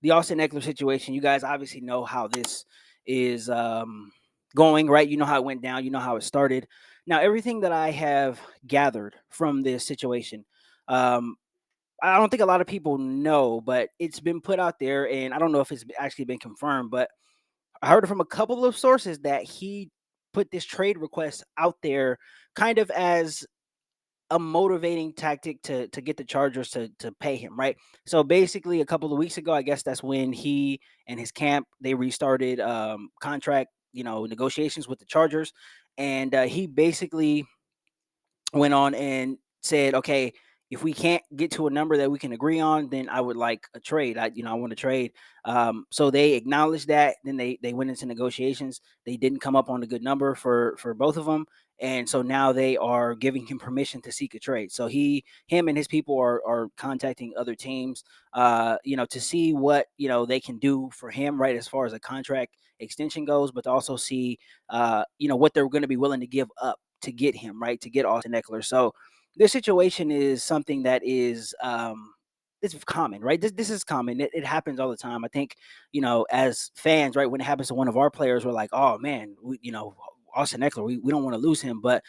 the Austin Eckler situation. You guys obviously know how this is going, right? You know how it went down. You know how it started. Now, everything that I have gathered from this situation, um, I don't think a lot of people know, but it's been put out there, and I don't know if it's actually been confirmed, but I heard it from a couple of sources that he put this trade request out there kind of as a motivating tactic to get the Chargers to pay him, right? So basically, a couple of weeks ago, I guess that's when he and his camp they restarted contract, negotiations with the Chargers, and he basically went on and said, okay, if we can't get to a number that we can agree on, then I would like a trade. I want to trade. So they acknowledged that. Then they went into negotiations. They didn't come up on a good number for both of them, and so now they are giving him permission to seek a trade. So him and his people are contacting other teams, to see what they can do for him, right, as far as a contract extension goes, but to also see, what they're going to be willing to give up to get him, right, to get Austin Eckler. So this situation is something that is it's common, right? This is common. It happens all the time. I think, as fans, right, when it happens to one of our players, we're like, oh man, Austin Eckler, we don't want to lose him. But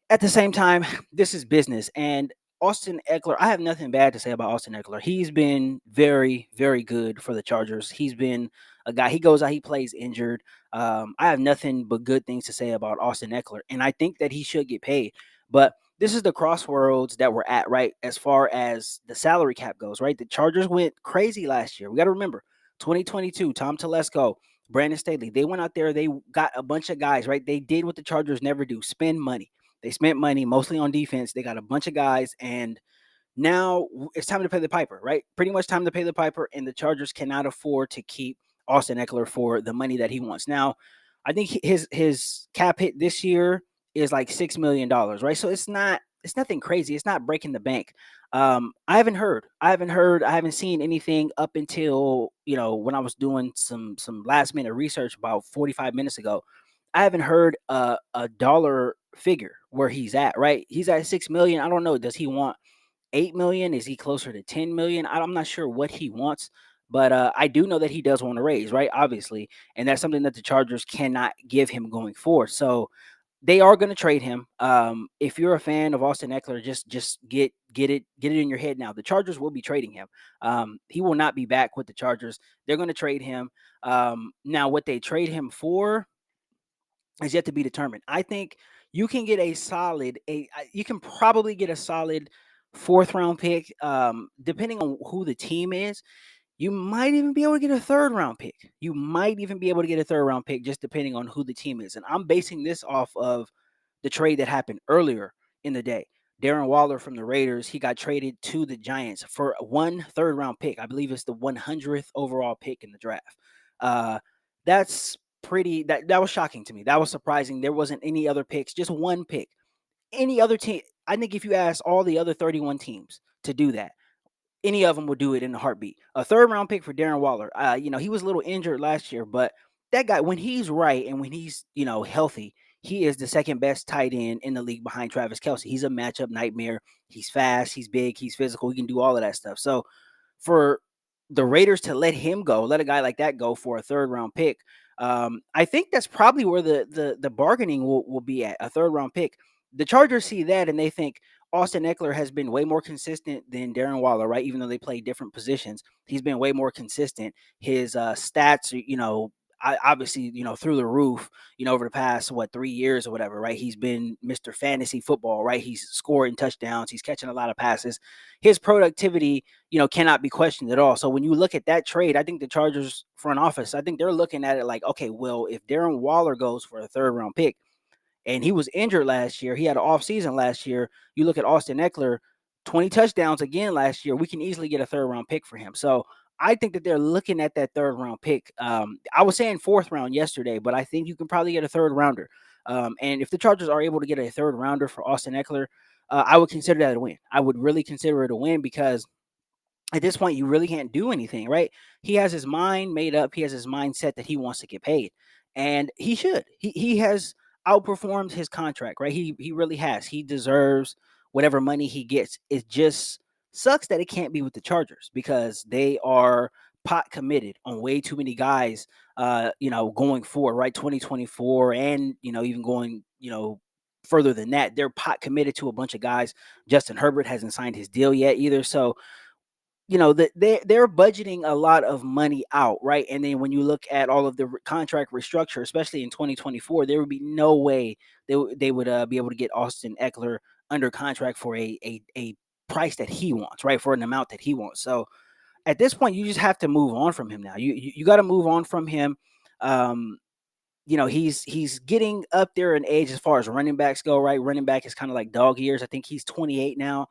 at the same time, this is business. And Austin Eckler, I have nothing bad to say about Austin Eckler. He's been very, very good for the Chargers. He's been a guy, he goes out, he plays injured. I have nothing but good things to say about Austin Eckler. And I think that he should get paid. But this is the crossroads that we're at, right? As far as the salary cap goes, right? The Chargers went crazy last year. We got to remember 2022, Tom Telesco, Brandon Staley, they went out there, they got a bunch of guys, right? They did what the Chargers never do, spend money. They spent money mostly on defense. They got a bunch of guys, and now it's time to pay the piper, right? Pretty much time to pay the piper, and the Chargers cannot afford to keep Austin Eckler for the money that he wants. Now, I think his cap hit this year is like $6 million, right? So it's nothing crazy. It's not breaking the bank. I haven't seen anything up until when I was doing some last minute research about 45 minutes ago. I haven't heard a dollar figure where he's at, right? He's at 6 million. I don't know. Does he want 8 million? Is he closer to 10 million? I'm not sure what he wants, but I do know that he does want to raise, right? Obviously, and that's something that the Chargers cannot give him going forward. So they are going to trade him. If you're a fan of Austin Eckler, just get it in your head now. The Chargers will be trading him. He will not be back with the Chargers. They're going to trade him. Now, what they trade him for is yet to be determined. I think you can get you can probably get a solid fourth round pick, depending on who the team is. You might even be able to get a third round pick. You might even be able to get a third round pick just depending on who the team is. And I'm basing this off of the trade that happened earlier in the day. Darren Waller from the Raiders, he got traded to the Giants for one third round pick. I believe it's the 100th overall pick in the draft. Uh, that's that was shocking to me. That was surprising. There wasn't any other picks, just one pick. Any other team, I think if you ask all the other 31 teams to do that, any of them would do it in a heartbeat. A third round pick for Darren Waller. He was a little injured last year, but that guy, when he's right and when he's, healthy, he is the second best tight end in the league behind Travis Kelsey. He's a matchup nightmare. He's fast, he's big, he's physical. He can do all of that stuff. So for the Raiders to let him go, let a guy like that go for a third round pick, I think that's probably where the bargaining will be at, a third round pick. The Chargers see that and they think, Austin Eckler has been way more consistent than Darren Waller, right? Even though they play different positions, he's been way more consistent. His stats, obviously, through the roof, over the past, 3 years or whatever, right? He's been Mr. Fantasy Football, right? He's scoring touchdowns. He's catching a lot of passes. His productivity, cannot be questioned at all. So when you look at that trade, I think the Chargers front office, I think they're looking at it like, okay, well, if Darren Waller goes for a third round pick, and he was injured last year. He had an off season last year. You look at Austin Eckler, 20 touchdowns again last year. We can easily get a third round pick for him. So I think that they're looking at that third round pick. I was saying fourth round yesterday, but I think you can probably get a third rounder. And if the Chargers are able to get a third rounder for Austin Eckler, I would consider that a win. I would really consider it a win because at this point, you really can't do anything, right? He has his mind made up. He has his mindset that he wants to get paid, and he should. He has outperformed his contract, right? He really has. He deserves whatever money he gets. It just sucks that it can't be with the Chargers because they are pot committed on way too many guys, going forward, right? 2024 and, even going, further than that. They're pot committed to a bunch of guys. Justin Herbert hasn't signed his deal yet either. So, they're budgeting a lot of money out, right? And then when you look at all of the contract restructure, especially in 2024, there would be no way they would be able to get Austin Eckler under contract for a price that he wants, right? For an amount that he wants. So at this point, you just have to move on from him now. You got to move on from him. Um, he's getting up there in age as far as running backs go, right? Running back is kind of like dog years. I think he's 28 now.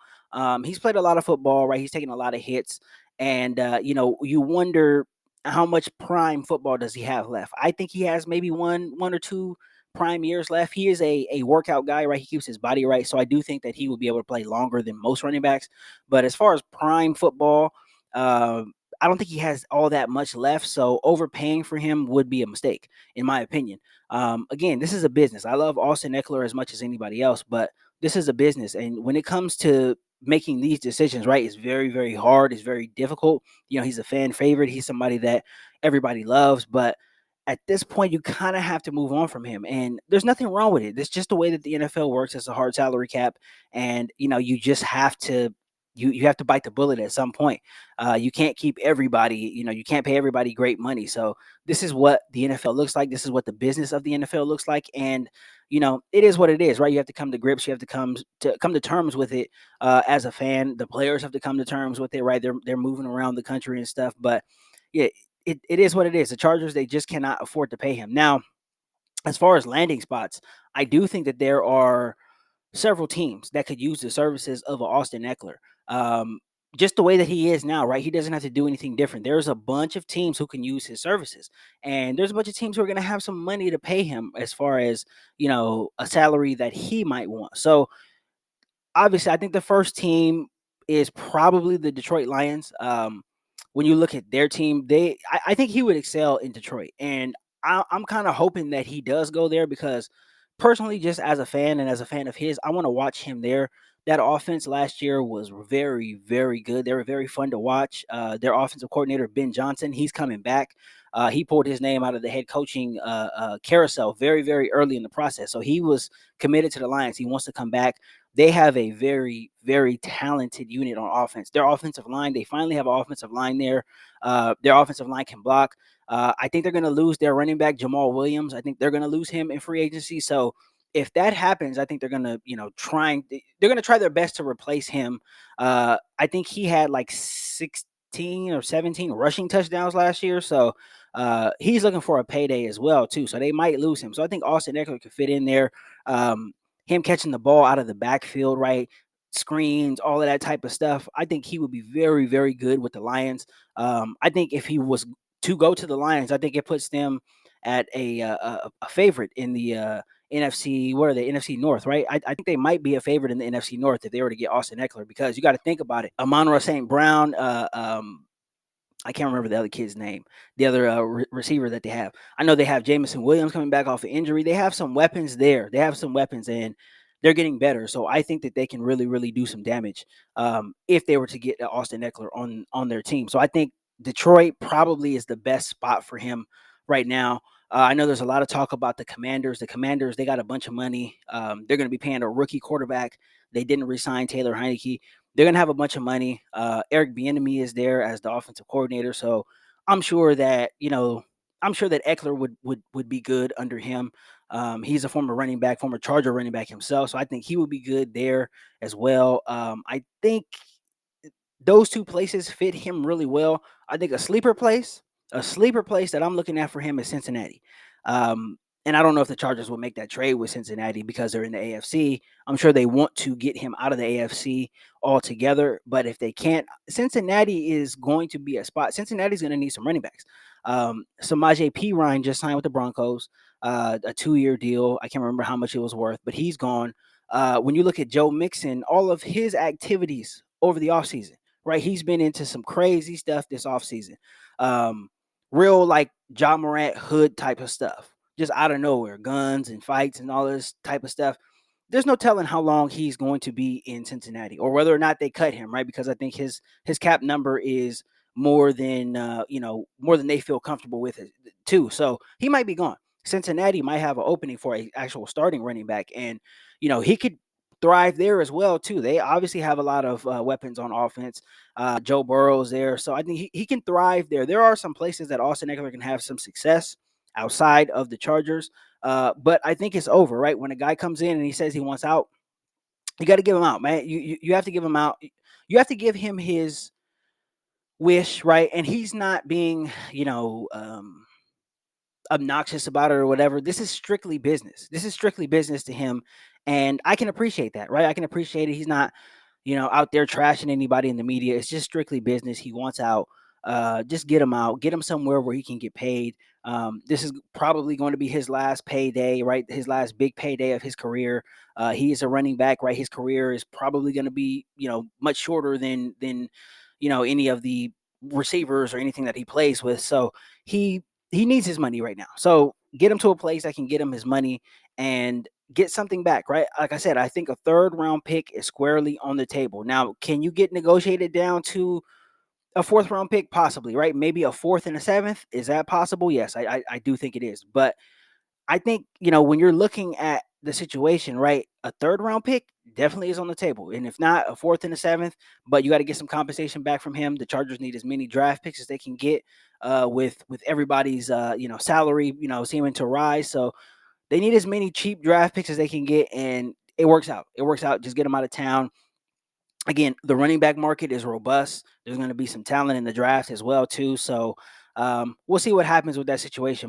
He's played a lot of football, right? He's taken a lot of hits, and you wonder how much prime football does he have left. I think he has maybe one or two prime years left. He is a workout guy, right? He keeps his body right, so I do think that he will be able to play longer than most running backs. But as far as prime football, I don't think he has all that much left. So overpaying for him would be a mistake, in my opinion. Again, this is a business. I love Austin Eckler as much as anybody else, but this is a business. And when it comes to making these decisions, right, it's very, very hard. It's very difficult. He's a fan favorite. He's somebody that everybody loves, but at this point, you kind of have to move on from him. And there's nothing wrong with it. It's just the way that the NFL works. It's a hard salary cap. And, you just have to you have to bite the bullet at some point. You can't keep everybody, you can't pay everybody great money. So this is what the NFL looks like. This is what the business of the NFL looks like. And, it is what it is, right? You have to come to grips. You have to come to terms with it as a fan. The players have to come to terms with it, right? They're moving around the country and stuff. But yeah, it is what it is. The Chargers, they just cannot afford to pay him. Now, as far as landing spots, I do think that there are several teams that could use the services of a Austin Eckler. Um, just the way that he is now, right? He doesn't have to do anything different. There's a bunch of teams who can use his services, and there's a bunch of teams who are going to have some money to pay him as far as a salary that he might want. So obviously, I think the first team is probably the Detroit Lions. When you look at their team, I think he would excel in Detroit, and I'm kind of hoping that he does go there because personally, just as a fan and as a fan of his, I want to watch him there. That offense last year was very, very good. They were very fun to watch. Their offensive coordinator, Ben Johnson, he's coming back. He pulled his name out of the head coaching carousel very, very early in the process. So he was committed to the Lions. He wants to come back. They have a very, very talented unit on offense. Their offensive line, they finally have an offensive line there. Their offensive line can block. I think they're going to lose their running back, Jamal Williams. I think they're going to lose him in free agency. So if that happens, I think they're going to, they're going to try their best to replace him. I think he had like 16 or 17 rushing touchdowns last year. So he's looking for a payday as well, too. So they might lose him. So I think Austin Eckler could fit in there. Him catching the ball out of the backfield, right? Screens, all of that type of stuff. I think he would be very, very good with the Lions. I think if he was to go to the Lions, I think it puts them at a favorite in the NFC. What are they? NFC North, right? I think they might be a favorite in the NFC North if they were to get Austin Eckler because you got to think about it. Amon-Ra St. Brown, I can't remember the other kid's name, the other receiver that they have. I know they have Jameson Williams coming back off of injury. They have some weapons there. They have some weapons, and they're getting better. So I think that they can really, really do some damage if they were to get Austin Eckler on their team. So I think Detroit probably is the best spot for him right now. I know there's a lot of talk about the Commanders. The Commanders, they got a bunch of money. They're going to be paying a rookie quarterback. They didn't re-sign Taylor Heineke. They're going to have a bunch of money. Eric Bieniemy is there as the offensive coordinator. So I'm sure that, Eckler would be good under him. He's a former running back, former Charger running back himself. So I think he would be good there as well. I think those two places fit him really well. I think a sleeper place that I'm looking at for him is Cincinnati. And I don't know if the Chargers will make that trade with Cincinnati because they're in the AFC. I'm sure they want to get him out of the AFC altogether. But if they can't, Cincinnati is going to be a spot. Cincinnati's going to need some running backs. Samaje Perine just signed with the Broncos, a 2-year deal. I can't remember how much it was worth, but he's gone. When you look at Joe Mixon, all of his activities over the offseason, right? He's been into some crazy stuff this offseason. Real like Ja Morant hood type of stuff. Just out of nowhere, guns and fights and all this type of stuff. There's no telling how long he's going to be in Cincinnati or whether or not they cut him, right? Because I think his cap number is more than more than they feel comfortable with it too. So he might be gone. Cincinnati might have an opening for a actual starting running back, and he could thrive there as well too. They obviously have a lot of weapons on offense. Joe Burrow's there, so I think he can thrive there. There are some places that Austin Eckler can have some success outside of the Chargers, but I think it's over, right? When a guy comes in and he says he wants out, you got to give him out, man. You have to give him out. You have to give him his wish, right? And he's not being, obnoxious about it or whatever. This is strictly business. This is strictly business to him, and I can appreciate that, right? I can appreciate it. He's not, out there trashing anybody in the media. It's just strictly business. He wants out. Just get him out. Get him somewhere where he can get paid. This is probably going to be his last payday, right? His last big payday of his career. He is a running back, right? His career is probably going to be, much shorter than any of the receivers or anything that he plays with. So he needs his money right now. So get him to a place that can get him his money and get something back, right? Like I said, I think a third round pick is squarely on the table. Now, can you get negotiated down to a fourth round pick? Possibly, right? Maybe a fourth and a seventh. Is that possible? Yes, I do think it is. But I think, when you're looking at the situation, right, a third round pick definitely is on the table. And if not, a fourth and a seventh, but you got to get some compensation back from him. The Chargers need as many draft picks as they can get with everybody's salary, seeming to rise. So they need as many cheap draft picks as they can get, and it works out. It works out. Just get them out of town. Again, the running back market is robust. There's going to be some talent in the draft as well too. So we'll see what happens with that situation.